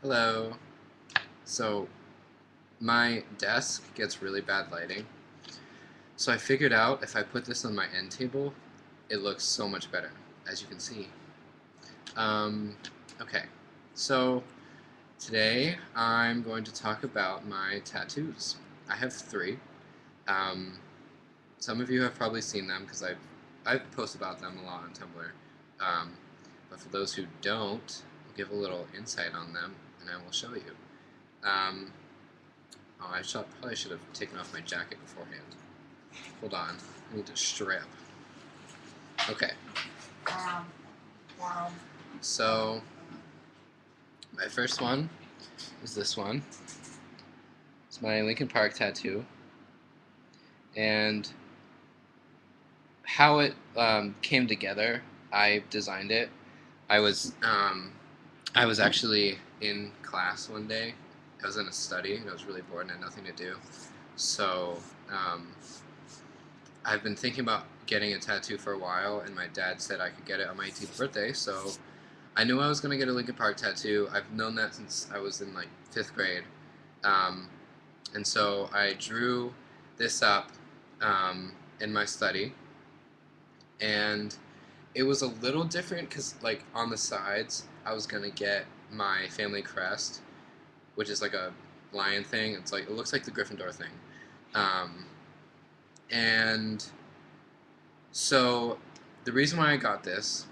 Hello. So my desk gets really bad lighting. So I figured out if I put this on my end table, it looks so much better, as you can see. Um, okay. So today I'm going to talk about my tattoos. I have three. Um, some of you have probably seen them because I've posted about them a lot on Tumblr. Um, but for those who don't, I'll give a little insight on them, and I will show you. Um, Oh, probably should have taken off my jacket beforehand. Hold on. I need to strip. Okay. So, my first one is this one. It's my Linkin Park tattoo. And how it came together, I designed it. I was I was actually in class one day. I was in a study and I was really bored and had nothing to do. So um, I've been thinking about getting a tattoo for a while, and my dad said I could get it on my 18th birthday, so I knew I was going to get a Linkin Park tattoo. I've known that since I was in like 5th grade. Um, and so I drew this up in my study, and it was a little different because, like, on the sides, I was going to get my family crest, which is like a lion thing. It's like, it looks like the Gryffindor thing. Um, and so the reason why I got this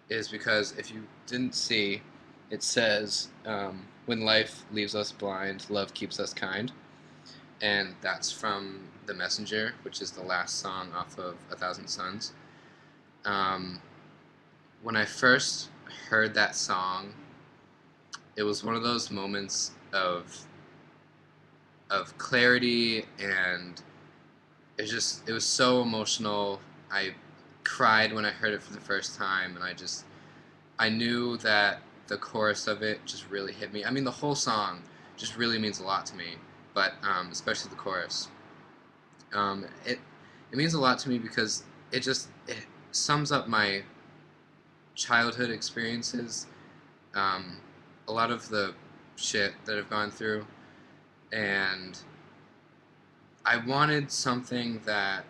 is because if you didn't see, it says, when life leaves us blind, love keeps us kind. And that's from The Messenger, which is the last song off of A Thousand Suns. Um, when I first heard that song, it was one of those moments of clarity, and it was so emotional. I cried when I heard it for the first time, and I knew that the chorus of it just really hit me. I mean, the whole song just really means a lot to me, but especially the chorus. It means a lot to me because it sums up my childhood experiences, um, a lot of the shit that I've gone through, and I wanted something that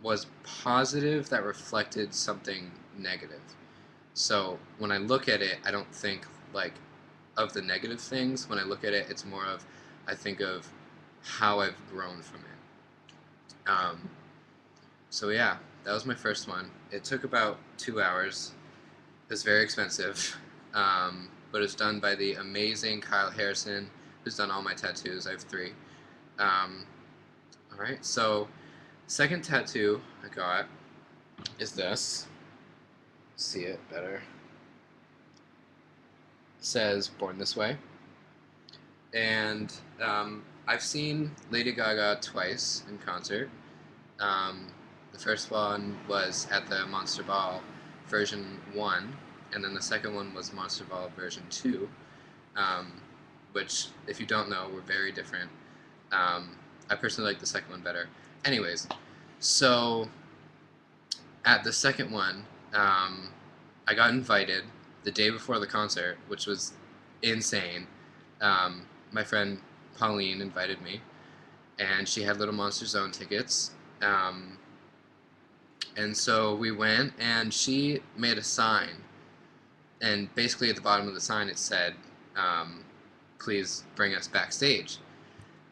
was positive that reflected something negative. So when I look at it, I don't think like of the negative things. When I look at it, it's more of I think of how I've grown from it. So yeah, that was my first one. It took about 2 hours. It was very expensive, but it's done by the amazing Kyle Harrison, who's done all my tattoos. I have three. Um, all right, so second tattoo I got is this. See it better. It says "Born This Way." And I've seen Lady Gaga twice in concert. Um, the first one was at the Monster Ball version 1, and then the second one was Monster Ball version 2, um, which, if you don't know, were very different. I personally like the second one better. Anyways, so at the second one, I got invited the day before the concert, which was insane. My friend Pauline invited me, and she had Little Monster Zone tickets. Um, and so we went, and she made a sign, and basically at the bottom of the sign it said, um, "Please bring us backstage."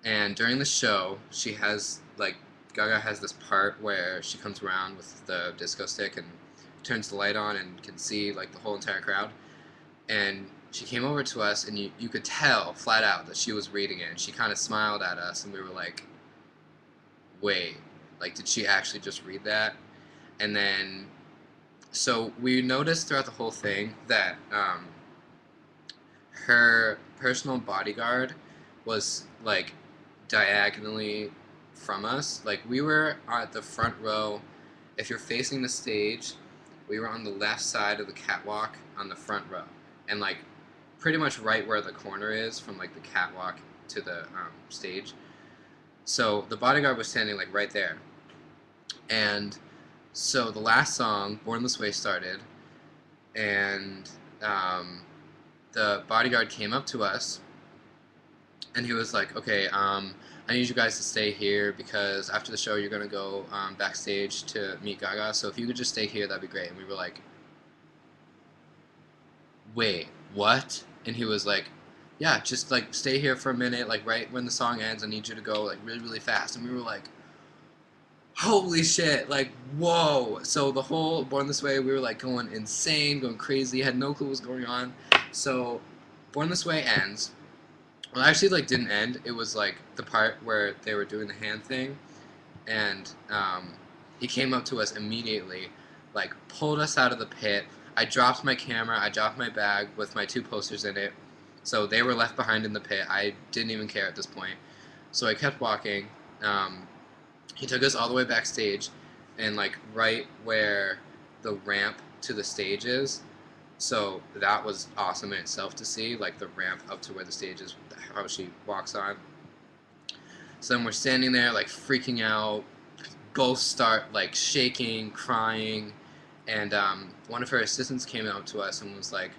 And during the show, she has like Gaga has this part where she comes around with the disco stick and turns the light on and can see like the whole entire crowd. And she came over to us, and you could tell flat out that she was reading it. And she kind of smiled at us, and we were like, "Wait, like did she actually just read that?" And then so we noticed throughout the whole thing that her personal bodyguard was like diagonally from us. Like we were at the front row. If you're facing the stage, we were on the left side of the catwalk on the front row, and like pretty much right where the corner is from like the catwalk to the stage. So the bodyguard was standing like right there, and so the last song, "Born This Way," started, and um, the bodyguard came up to us, and he was like, okay, I need you guys to stay here because after the show you're gonna go backstage to meet Gaga. So if you could just stay here, that'd be great. And we were like, wait, what? And he was like, yeah, just like stay here for a minute, like right when the song ends, I need you to go like really, really fast. And we were like, holy shit, like whoa. So the whole Born This Way, we were like going insane, going crazy, had no clue what was going on. So Born This Way ends. Well, actually, like didn't end. It was like the part where they were doing the hand thing, and he came up to us immediately, like pulled us out of the pit. I dropped my camera, I dropped my bag with my 2 posters in it, so they were left behind in the pit. I didn't even care at this point, so I kept walking. He took us all the way backstage, and like right where the ramp to the stage is. So that was awesome in itself to see, like the ramp up to where the stage is, how she walks on. So then we're standing there like freaking out, both start like shaking, crying, and one of her assistants came out to us and was like,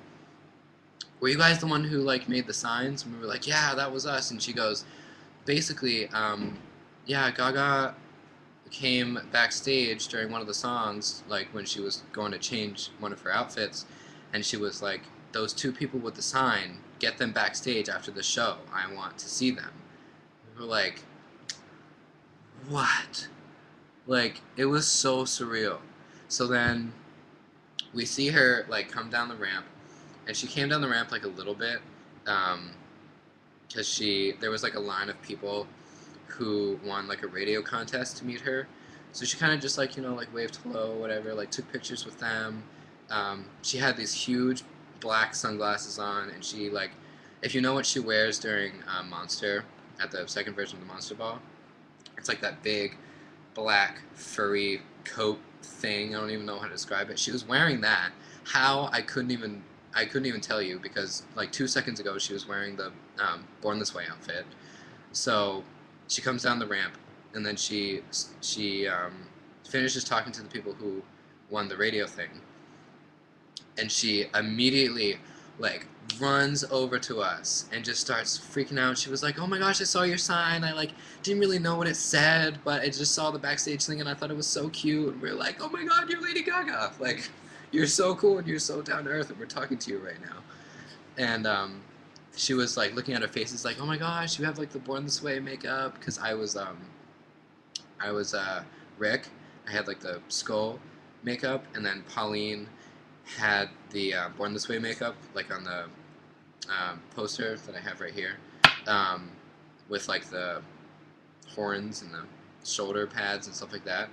were you guys the one who like made the signs? And we were like, yeah, that was us. And she goes, basically, yeah, Gaga came backstage during one of the songs, like when she was going to change one of her outfits, and she was like, those 2 people with the sign, get them backstage after the show. I want to see them. We were like, what? Like, it was so surreal. So then we see her like come down the ramp, and she came down the ramp like a little bit, because there was like a line of people who won like a radio contest to meet her. So she kind of just like, you know, like waved hello, whatever, like took pictures with them. She had these huge black sunglasses on, and she like, if you know what she wears during Monster, at the second version of the Monster Ball, it's like that big black furry coat thing. I don't even know how to describe it. She was wearing that. How I couldn't even tell you, because like 2 seconds ago she was wearing the Born This Way outfit. So she comes down the ramp, and then she finishes talking to the people who won the radio thing, and she immediately like runs over to us and just starts freaking out. She was like, oh my gosh, I saw your sign. I like didn't really know what it said, but I just saw the backstage thing and I thought it was so cute. And we are like, oh my god, you're Lady Gaga. Like, you're so cool and you're so down to earth, and we're talking to you right now. And she was like looking at her faces like, oh my gosh, you have like the Born This Way makeup, because I was Rick. I had like the skull makeup, and then Pauline had the Born This Way makeup, like on the poster that I have right here, with like the horns and the shoulder pads and stuff like that.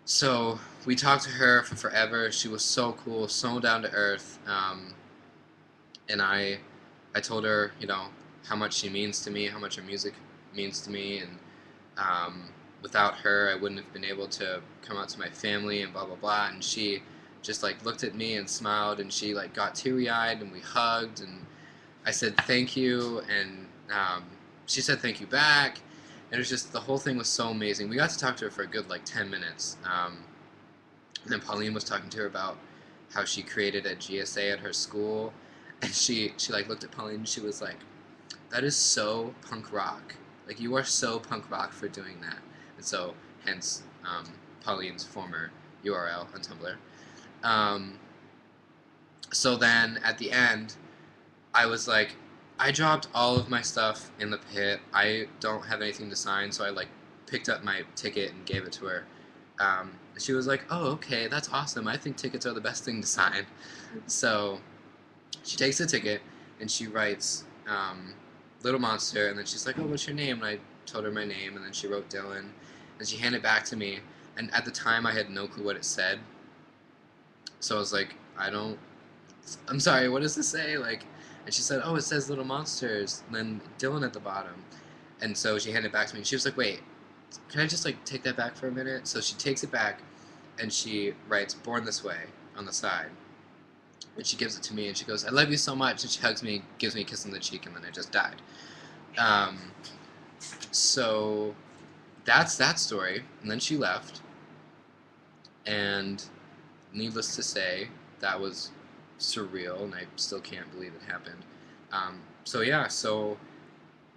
So we talked to her for forever. She was so cool, so down to earth, and I told her, you know, how much she means to me, how much her music means to me, and without her, I wouldn't have been able to come out to my family and blah blah blah. And she just like looked at me and smiled, and she like got teary-eyed, and we hugged, and I said thank you, and she said thank you back, and it was just, the whole thing was so amazing. We got to talk to her for a good like 10 minutes, and then Pauline was talking to her about how she created a GSA at her school, and she like looked at Pauline and she was like, that is so punk rock. Like, you are so punk rock for doing that. And so, hence, Pauline's former URL on Tumblr. So then, at the end, I was like, I dropped all of my stuff in the pit. I don't have anything to sign, so I, like, picked up my ticket and gave it to her. She was like, oh, okay, that's awesome. I think tickets are the best thing to sign. So she takes the ticket, and she writes Little Monster, and then she's like, oh, what's your name? And I told her my name, and then she wrote Dylan, and she handed it back to me, and at the time I had no clue what it said. So I was like, I'm sorry, what does this say? Like, and she said, oh, it says Little Monsters, and then Dylan at the bottom. And so she handed it back to me, and she was like, wait, can I just like take that back for a minute? So she takes it back, and she writes Born This Way on the side. And she gives it to me, and she goes, I love you so much, and she hugs me, gives me a kiss on the cheek, and then I just died. So that's that story. And then she left, and needless to say, that was surreal, and I still can't believe it happened. So yeah, so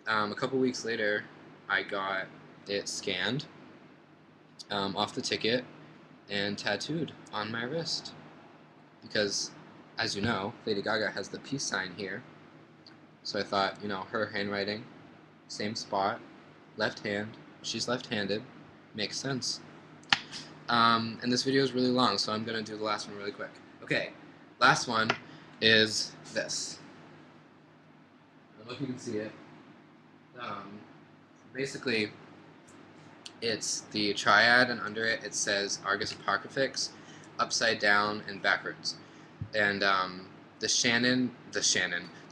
a couple weeks later, I got it scanned off the ticket and tattooed on my wrist because, as you know, Lady Gaga has the peace sign here. So I thought, her handwriting, same spot, left hand. She's left-handed, makes sense. And this video is really long, so I'm gonna do the last one really quick. Okay, last one is this. I don't know if you can see it. Basically, it's the triad, and under it says Argus Apocryphics, upside down and backwards. And the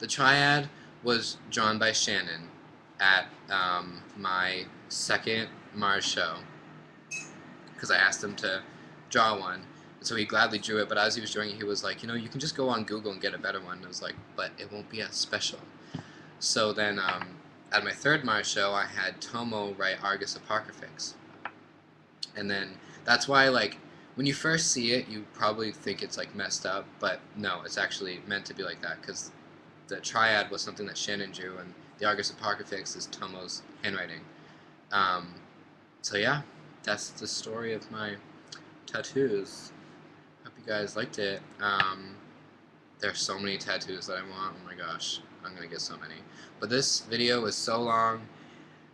triad was drawn by Shannon at my second Mars show, because I asked him to draw one. And so he gladly drew it, but as he was drawing it, he was like, you can just go on Google and get a better one. And I was like, but it won't be as special. So then at my third Mars show, I had Tomo write Argus Apocryphics. And then that's why, like, when you first see it, you probably think it's, like, messed up, but no, it's actually meant to be like that, because the triad was something that Shannon drew, and the Argus Apocryphics is Tomo's handwriting. So yeah, that's the story of my tattoos. Hope you guys liked it. There's so many tattoos that I want. Oh my gosh, I'm gonna get so many. But this video is so long,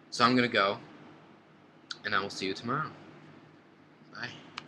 so I'm gonna go, and I will see you tomorrow.